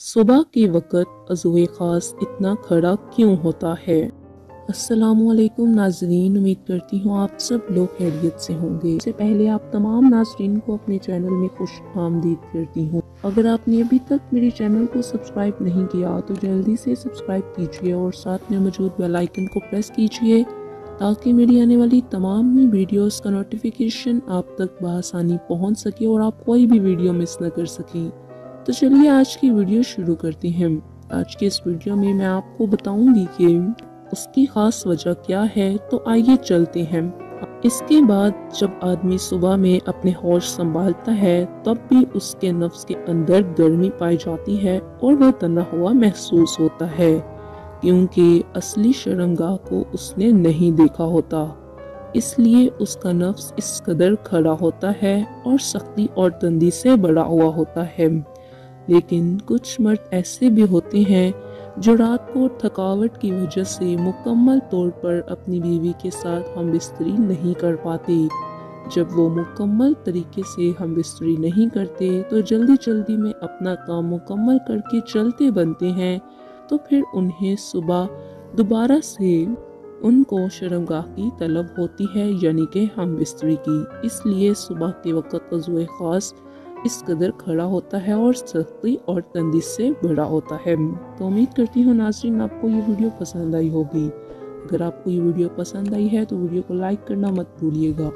सुबह के वक़्त अज़ुए ख़ास इतना खड़ा क्यों होता है? अस्सलामुअलैकुम नाज़रीन, उम्मीद करती हूँ आप सब लोग खैरियत से होंगे। इससे पहले आप तमाम नाज़रीन को अपने चैनल में खुश आमदीद करती हूँ। अगर आपने अभी तक मेरे चैनल को सब्सक्राइब नहीं किया तो जल्दी से सब्सक्राइब कीजिए और साथ में मौजूद बेल आइकन को प्रेस कीजिए ताकि मेरी आने वाली तमाम वीडियोस का नोटिफिकेशन आप तक बआसानी पहुँच सके और आप कोई भी वीडियो मिस न कर सकें। तो चलिए आज की वीडियो शुरू करते हैं। आज के इस वीडियो में मैं आपको बताऊंगी कि उसकी खास वजह क्या है, तो आइए चलते हैं। इसके बाद जब आदमी सुबह में अपने होश संभालता है तब भी उसके नफ्स के अंदर गर्मी पाई जाती है और वह तना हुआ महसूस होता है, क्योंकि असली शर्मगाह को उसने नहीं देखा होता। इसलिए उसका नफ्स इस कदर खड़ा होता है और सख्ती और तंदी से बड़ा हुआ होता है। लेकिन कुछ मर्द ऐसे भी होते हैं जो रात को थकावट की वजह से मुकम्मल तौर पर अपनी बीवी के साथ हमबिस्तरी नहीं कर पाते। जब वो मुकम्मल तरीके से हमबिस्तरी नहीं करते तो जल्दी जल्दी में अपना काम मुकम्मल करके चलते बनते हैं, तो फिर उन्हें सुबह दोबारा से उनको शर्मगाह की तलब होती है, यानी कि हमबिस्तरी की। इसलिए सुबह के वक़्त वज़ूए ख़ास इस कदर खड़ा होता है और सख्ती और तंदी से बड़ा होता है। तो उम्मीद करती हूँ नाज़रीन आपको ये वीडियो पसंद आई होगी। अगर आपको ये वीडियो पसंद आई है तो वीडियो को लाइक करना मत भूलिएगा।